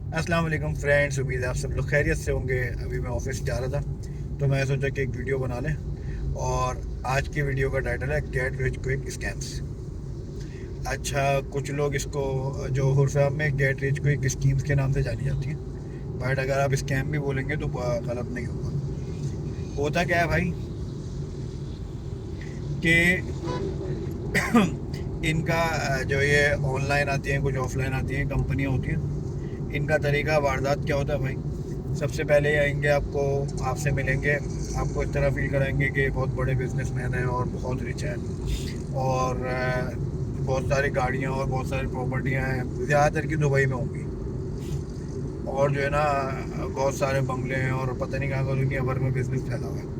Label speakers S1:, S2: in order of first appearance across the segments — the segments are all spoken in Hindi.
S1: अस्सलाम वालेकुम फ्रेंड्स, उम्मीद है आप सब लोग खैरियत से होंगे। अभी मैं ऑफिस जा रहा था तो मैं सोचा कि एक वीडियो बना लें। और आज की वीडियो का टाइटल है गेट रिच क्विक स्कैम्स। अच्छा, कुछ लोग इसको जो हुरफाम में गेट रिच क्विक स्कीम्स के नाम से जानी जाती हैं, बट अगर आप स्कैम भी बोलेंगे तो गलत नहीं होगा। होता क्या है भाई कि इनका जो ये ऑनलाइन आती हैं, कुछ ऑफलाइन आती हैं कंपनियां होती हैं, इनका तरीका वारदात क्या होता है भाई। सबसे पहले ये आएंगे, आपसे मिलेंगे, आपको इस तरह फील कराएंगे कि बहुत बड़े बिजनेसमैन हैं और बहुत रिच हैं और बहुत सारी गाड़ियाँ और बहुत सारी प्रॉपर्टियाँ हैं, ज़्यादातर की दुबई में होंगी। और जो है ना, बहुत सारे बंगले हैं और पता नहीं कहाँ का दुनिया भर में बिजनेस फैला हुआ है।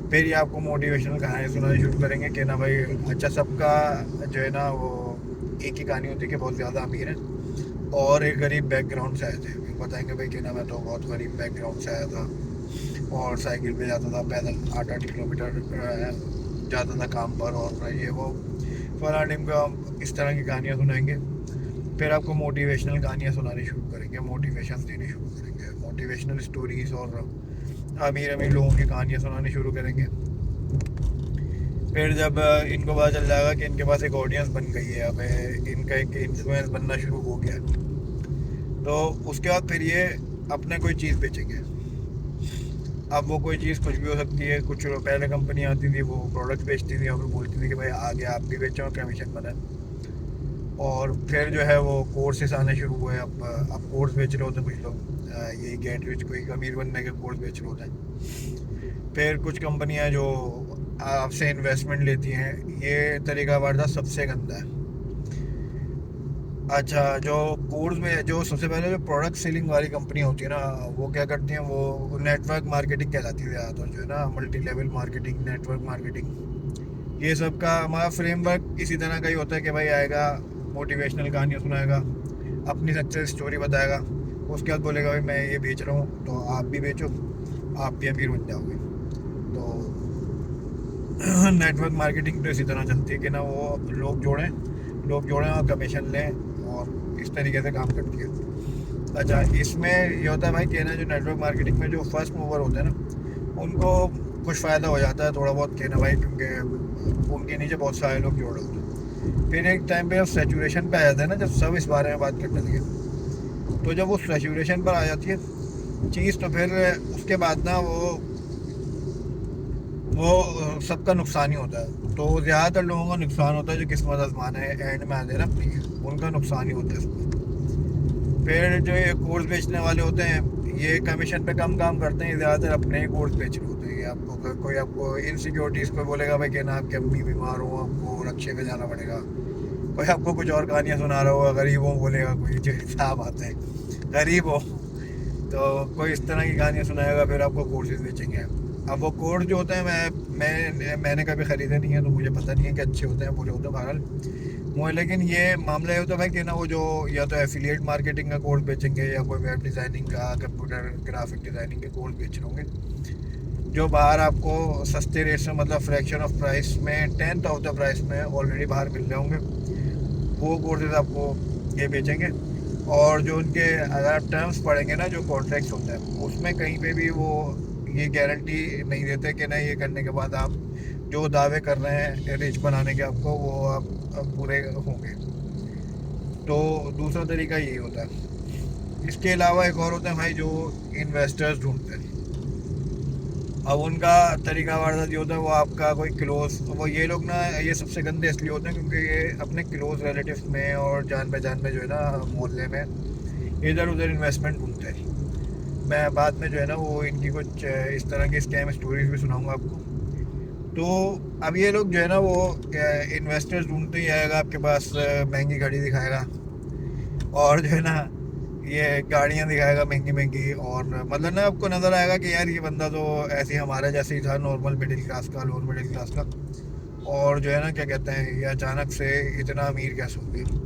S1: फिर ये आपको मोटिवेशनल कहानी सुनानी शुरू करेंगे कि ना भाई, अच्छा सबका जो है ना वो एक ही कहानी होती है कि बहुत ज़्यादा अमीर है और एक गरीब बैकग्राउंड से आए थे। फिर बताएंगे भाई कि ना मैं तो बहुत गरीब बैकग्राउंड से आया था और साइकिल पे जाता था, पैदल 8-8 किलोमीटर जाता था काम पर, और ये वो फला टीम का इस तरह की कहानियाँ सुनाएंगे। फिर आपको मोटिवेशनल कहानियाँ सुनानी शुरू करेंगे, मोटिवेशन देनी शुरू करेंगे, मोटिवेशनल स्टोरीज और अमीर अमीर लोगों की कहानियाँ सुनानी शुरू करेंगे। फिर जब इनको पता चल जाएगा कि इनके पास एक ऑडियंस बन गई है, अब इनका एक इन्फ्लुएंस बनना शुरू हो गया, तो उसके बाद फिर ये अपने कोई चीज़ बेचेंगे। अब वो कोई चीज़ कुछ भी हो सकती है। कुछ पहले कंपनी आती थी, वो प्रोडक्ट बेचती थी और फिर बोलती थी कि भाई आगे आप भी बेचो, कमीशन बने। और फिर जो है वो कोर्सेस आने शुरू हुए। अब कोर्स बेच रहे होते हैं कुछ लोग, ये गेट विच कोई अमीर बनने के कोर्स बेच रहे होते हैं। फिर कुछ कंपनियां जो आपसे इन्वेस्टमेंट लेती हैं, ये तरीका वारदात सबसे गंदा है। अच्छा, जो कोर्स में जो सबसे पहले जो प्रोडक्ट सेलिंग वाली कंपनी होती है ना, वो क्या करती हैं, वो नेटवर्क मार्केटिंग कहलाती है ज़्यादातर, जो है ना multi level marketing, network marketing, ये सब का हमारा फ्रेमवर्क इसी तरह का ही होता है कि भाई आएगा, मोटिवेशनल कहानियाँ सुनाएगा, अपनी सक्सेस स्टोरी बताएगा, उसके बाद बोलेगा भाई मैं ये बेच रहा हूँ तो आप भी बेचो, आप भी अमीर बन जाओगे। तो नेटवर्क मार्केटिंग तो इसी तरह चलती है कि ना वो लोग जोड़ें और कमीशन लें, और इस तरीके से काम करती है। अच्छा, इसमें ये होता है भाई कि ना जो नेटवर्क मार्केटिंग में जो फर्स्ट मूवर होते हैं ना, उनको कुछ फ़ायदा हो जाता है थोड़ा बहुत कि ना भाई, क्योंकि उनके नीचे बहुत सारे लोग जोड़े होते हैं। फिर एक टाइम पे जब सेचुरेशन पे आ जाता है ना, जब सब इस बारे में बात करने लगे, तो जब वो सेचुरेशन पर आ जाती है चीज़, तो फिर उसके बाद ना वो सबका नुकसान ही होता है। तो ज़्यादातर लोगों का नुकसान होता है जो किस्मत आजमाना है, एंड में आते हैं ना अपनी, उनका नुकसान ही होता है इसमें। फिर जो ये कोर्स बेचने वाले होते हैं, ये कमीशन पे कम काम करते हैं, ज़्यादातर अपने ही कोर्स बेच रहे होते हैं। ये कोई आपको इनसिक्योरिटीज़ कोई बोलेगा भाई कि ना आपकी अम्मी बीमार हो, आपको रक्शे पे जाना पड़ेगा, कोई आपको कुछ और कहानियाँ सुना रहा होगा, गरीब हो बोलेगा कोई, जो साहब आते हैं गरीब हो, तो कोई इस तरह की कहानियाँ सुनाएगा, फिर आपको कोर्सेज बेचेंगे। अब वो कोर्स जो होते हैं, मैंने कभी ख़रीदे नहीं है तो मुझे पता नहीं है कि अच्छे होते हैं बुरे होते हैं, बहरहाल मुझे, लेकिन ये मामला ये होता है भाई कि ना वो जो या तो एफिलिएट मार्केटिंग का कोर्स बेचेंगे या कोई वेब डिज़ाइनिंग का, कंप्यूटर ग्राफिक डिज़ाइनिंग के कोर्स बेच रहे होंगे, जो बाहर आपको सस्ते रेट से, मतलब फ्रैक्शन ऑफ प्राइस में, 10th ऑफ द प्राइस में ऑलरेडी बाहर मिल रहे होंगे, वो कोर्सेज आपको ये बेचेंगे। और जो उनके अगर आप टर्म्स पढ़ेंगे ना, जो कॉन्ट्रैक्ट्स होते हैं, उसमें कहीं पे भी वो ये गारंटी नहीं देते कि ना ये करने के बाद आप जो दावे कर रहे हैं रिच बनाने के आपको, वो आप पूरे होंगे। तो दूसरा तरीका यही होता है। इसके अलावा एक और होता है भाई, जो इन्वेस्टर्स ढूंढते हैं। अब उनका तरीका वारदात ये होता है, वो आपका कोई क्लोज, वो ये लोग ना, ये सबसे गंदे इसलिए होते हैं क्योंकि ये अपने क्लोज रिलेटिव्स में और जान पहचान में जो है ना, मोहल्ले में इधर उधर इन्वेस्टमेंट ढूंढते हैं। मैं बाद में जो है ना वो इनकी कुछ इस तरह की स्कैम स्टोरीज भी सुनाऊंगा आपको। तो अब ये लोग जो है ना वो इन्वेस्टर्स ढूंढते ही आएगा आपके पास, महंगी गाड़ी दिखाएगा और जो है ना ये गाड़ियाँ दिखाएगा महंगी महंगी, और मतलब ना आपको नज़र आएगा कि यार ये बंदा तो ऐसे ही हमारे जैसे ही था, नॉर्मल मिडिल क्लास का, लोअर मिडिल क्लास का, और जो है ना क्या कहते हैं, ये अचानक से इतना अमीर कैसे हो गया।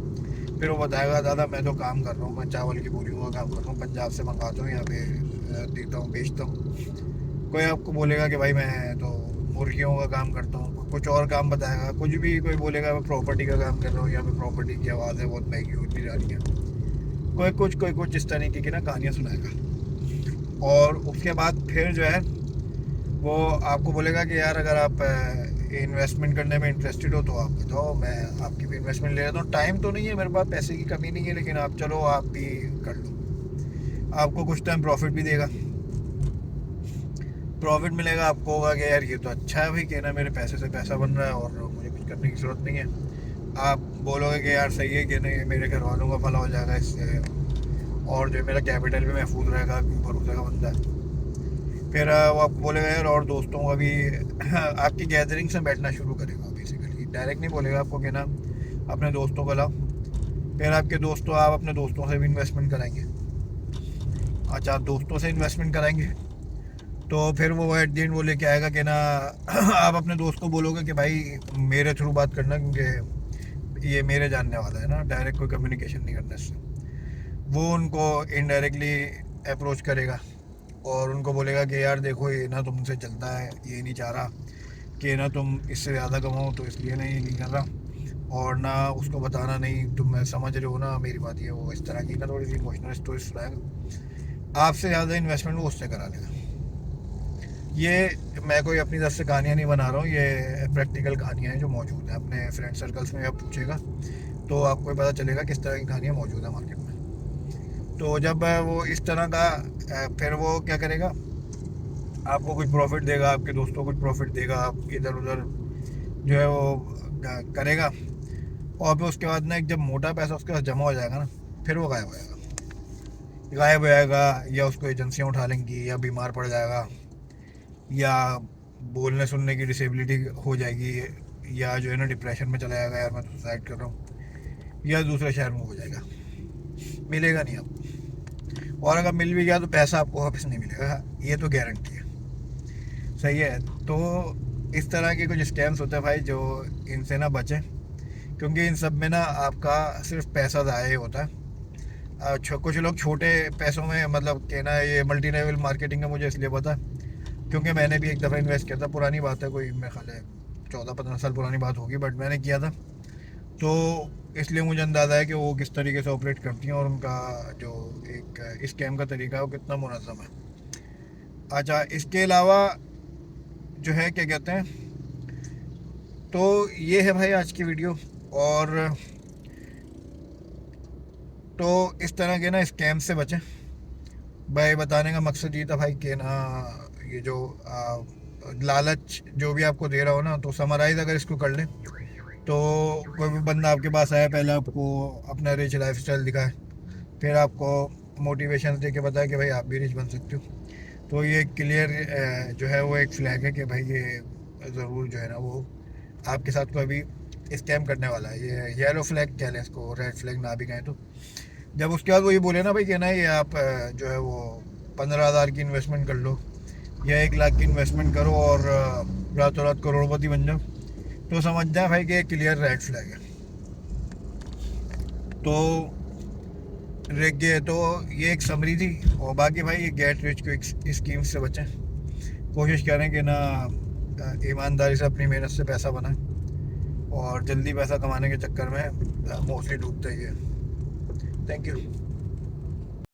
S1: फिर वो बताएगा दादा मैं तो काम कर रहा हूँ, मैं चावल की बोरियों का काम कर रहा हूँ, पंजाब से मंगाता हूँ, यहाँ पे देता हूँ, बेचता हूँ। कोई आपको बोलेगा कि भाई मैं तो मुर्गियों का काम करता हूँ, कुछ और काम बताएगा, कुछ भी कोई बोलेगा मैं प्रॉपर्टी का काम कर रहा हूँ, यहाँ पे प्रॉपर्टी की आवाज़ है बहुत महंगी होती जा रही है। कोई कुछ इस तरीके की ना कहानियाँ सुनाएगा। और उसके बाद फिर जो है वो आपको बोलेगा कि यार अगर आप इन्वेस्टमेंट करने में इंटरेस्टेड हो तो आप बताओ, मैं आपकी भी इन्वेस्टमेंट ले लेता हूँ। टाइम तो नहीं है मेरे पास, पैसे की कमी नहीं है, लेकिन आप चलो आप भी कर लो। आपको कुछ टाइम प्रॉफिट भी देगा, प्रॉफिट मिलेगा। आपको होगा कि यार ये तो अच्छा है भाई, कहना मेरे पैसे से पैसा बन रहा है और मुझे कुछ करने की ज़रूरत नहीं है। आप बोलोगे कि यार सही है कि नहीं, मेरे घर वालों का भला हो जाएगा इससे, और जो मेरा कैपिटल भी महफूज रहेगा, भरोसे का बंदा है। फिर वो आपको बोलेगा यार, और दोस्तों का भी आपकी गैदरिंग से बैठना शुरू करेगा। बेसिकली डायरेक्ट नहीं बोलेगा आपको कि ना अपने दोस्तों को लाओ। फिर आपके दोस्तों, आप अपने दोस्तों से भी इन्वेस्टमेंट कराएंगे। अच्छा, आप दोस्तों से इन्वेस्टमेंट कराएंगे तो फिर वो एट द एंड वो लेके आएगा कि ना आप अपने दोस्त को बोलोगे कि भाई मेरे थ्रू बात करना, क्योंकि ये मेरे जानने वाला है ना, डायरेक्ट कोई कम्युनिकेशन नहीं करना इससे। वो उनको इनडायरेक्टली अप्रोच करेगा और उनको बोलेगा कि यार देखो ये ना तुमसे चलता है, ये नहीं चाह रहा कि ना तुम इससे ज़्यादा कमाओ, तो इसलिए नहीं कर रहा। और ना उसको बताना नहीं, तुम समझ रहे हो ना मेरी बात, ये वो इस तरह की ना थोड़ी सी इमोशनल स्टोरी सुनाएगा। आपसे ज़्यादा इन्वेस्टमेंट वो उससे करा लेगा। ये मैं कोई अपनी तरफ से कहानियाँ नहीं बना रहा हूँ, ये प्रैक्टिकल कहानियाँ हैं जो मौजूद हैं। अपने फ्रेंड सर्कल्स में आप पूछेगा तो आपको पता चलेगा किस तरह की कहानियाँ मौजूद हैं मार्केट में। तो जब वो इस तरह का, फिर वो क्या करेगा, आपको कुछ प्रॉफिट देगा, आपके दोस्तों को कुछ प्रॉफिट देगा, आप इधर उधर जो है वो करेगा। और फिर उसके बाद ना एक जब मोटा पैसा उसके पास जमा हो जाएगा ना, फिर वो गायब हो जाएगा, या उसको एजेंसियाँ उठा लेंगी, या बीमार पड़ जाएगा, या बोलने सुनने की डिसेबिलिटी हो जाएगी, या जो है ना डिप्रेशन में चला जाएगा, यार मैं तो सुसाइड कर रहा हूँ, या दूसरे शहर में हो जाएगा। मिलेगा नहीं आपको, और अगर मिल भी गया तो पैसा आपको वापस नहीं मिलेगा, ये तो गारंटी है। सही है। तो इस तरह के कुछ स्कैम्स होते हैं भाई, जो इनसे ना बचें, क्योंकि इन सब में ना आपका सिर्फ पैसा ज़ाया होता है। कुछ लोग छोटे पैसों में, मतलब कि ना ये मल्टी लेवल मार्केटिंग का मुझे इसलिए पता है क्योंकि मैंने भी एक दफ़ा इन्वेस्ट किया था। पुरानी बात है, कोई मेरे ख्याल है 14-15 साल पुरानी बात होगी, बट मैंने किया था। तो इसलिए मुझे अंदाज़ा है कि वो किस तरीके से ऑपरेट करती हैं और उनका जो एक स्कैम का तरीका है वो कितना मुनज़्ज़म है। अच्छा, इसके अलावा जो है क्या कहते हैं, तो ये है भाई आज की वीडियो। और तो इस तरह के ना स्कैम से बचें भाई। बताने का मकसद ये था भाई कि ना ये जो लालच जो भी आपको दे रहा हो ना, तो समराइज़ अगर इसको कर लें तो कोई भी बंदा आपके पास आया, पहले आपको अपना रिच लाइफस्टाइल दिखाए, फिर आपको मोटिवेशन दे के बताए कि भाई आप भी रिच बन सकते हो, तो ये क्लियर जो है वो एक फ्लैग है कि भाई ये ज़रूर जो है ना वो आपके साथ कोई भी स्कैम करने वाला है। ये येलो फ्लैग कह लें इसको, रेड फ्लैग ना भी कहें तो। जब उसके बाद वो ये बोले ना भाई कि ना ये आप जो है वो 15,000 की इन्वेस्टमेंट कर लो या 1 लाख की इन्वेस्टमेंट करो और रातों रात करोड़पति बन जाओ, तो समझ जाए भाई कि क्लियर रेड फ्लैग है। तो तो ये एक समरी थी। और बाकी भाई ये गेट रिच क्विक स्कीम से बचें, कोशिश करें कि ना ईमानदारी से अपनी मेहनत से पैसा बनाएं, और जल्दी पैसा कमाने के चक्कर में मोस्टली डूबते ही है। Thank you.